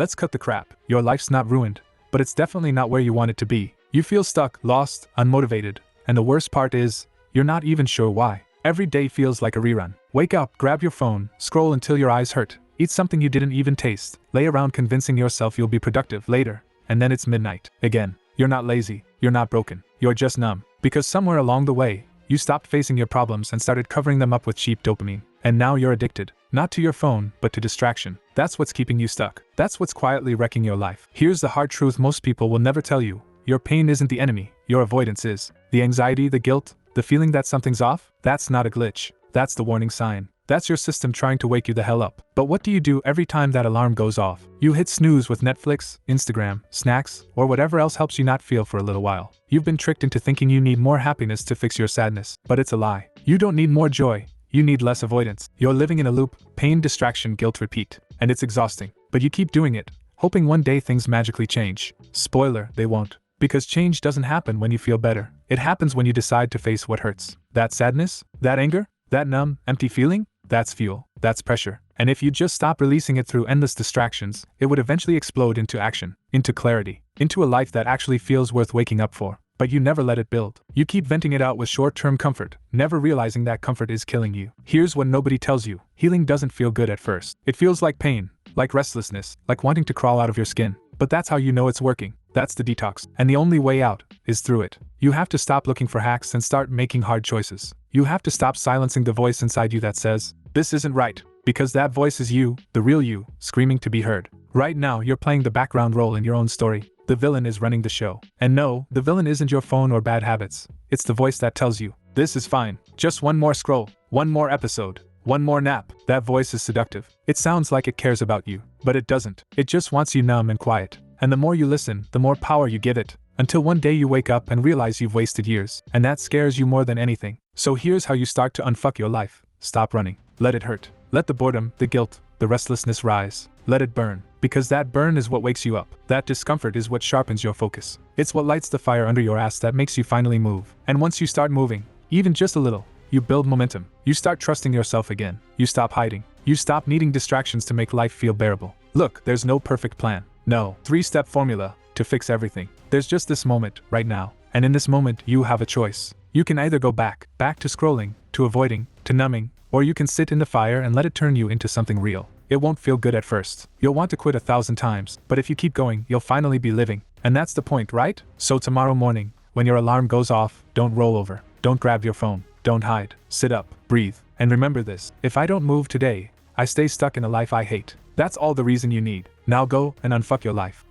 Let's cut the crap. Your life's not ruined, but it's definitely not where you want it to be. You feel stuck, lost, unmotivated, and the worst part is, you're not even sure why. Every day feels like a rerun. Wake up, grab your phone, scroll until your eyes hurt, eat something you didn't even taste, lay around convincing yourself you'll be productive later, and then it's midnight. Again. You're not lazy, you're not broken, you're just numb. Because somewhere along the way, you stopped facing your problems and started covering them up with cheap dopamine. And now you're addicted. Not to your phone, but to distraction. That's what's keeping you stuck. That's what's quietly wrecking your life. Here's the hard truth most people will never tell you. Your pain isn't the enemy, your avoidance is. The anxiety, the guilt, the feeling that something's off, that's not a glitch. That's the warning sign. That's your system trying to wake you the hell up. But what do you do every time that alarm goes off? You hit snooze with Netflix, Instagram, snacks, or whatever else helps you not feel for a little while. You've been tricked into thinking you need more happiness to fix your sadness. But it's a lie. You don't need more joy. You need less avoidance. You're living in a loop, pain, distraction, guilt, repeat. And it's exhausting. But you keep doing it, hoping one day things magically change. Spoiler, they won't. Because change doesn't happen when you feel better. It happens when you decide to face what hurts. That sadness? That anger? That numb, empty feeling? That's fuel. That's pressure. And if you just stop releasing it through endless distractions, it would eventually explode into action, into clarity, into a life that actually feels worth waking up for. But you never let it build. You keep venting it out with short-term comfort, never realizing that comfort is killing you. Here's what nobody tells you. Healing doesn't feel good at first. It feels like pain, like restlessness, like wanting to crawl out of your skin. But that's how you know it's working. That's the detox. And the only way out is through it. You have to stop looking for hacks and start making hard choices. You have to stop silencing the voice inside you that says, "This isn't right," because that voice is you, the real you, screaming to be heard. Right now, you're playing the background role in your own story. The villain is running the show. And no, the villain isn't your phone or bad habits. It's the voice that tells you, "This is fine. Just one more scroll, one more episode, one more nap." That voice is seductive. It sounds like it cares about you, but it doesn't. It just wants you numb and quiet. And the more you listen, the more power you give it. Until one day you wake up and realize you've wasted years. And that scares you more than anything. So here's how you start to unfuck your life. Stop running. Let it hurt. Let the boredom, the guilt, the restlessness rise. Let it burn. Because that burn is what wakes you up. That discomfort is what sharpens your focus. It's what lights the fire under your ass that makes you finally move. And once you start moving, even just a little, you build momentum. You start trusting yourself again. You stop hiding. You stop needing distractions to make life feel bearable. Look, there's no perfect plan. No 3-step formula to fix everything. There's just this moment, right now. And in this moment, you have a choice. You can either go back to scrolling, to avoiding, to numbing, or you can sit in the fire and let it turn you into something real. It won't feel good at first. You'll want to quit 1,000 times, but if you keep going, you'll finally be living. And that's the point, right? So tomorrow morning, when your alarm goes off, don't roll over. Don't grab your phone. Don't hide. Sit up, breathe, and remember this. If I don't move today, I stay stuck in a life I hate. That's all the reason you need. Now go and unfuck your life.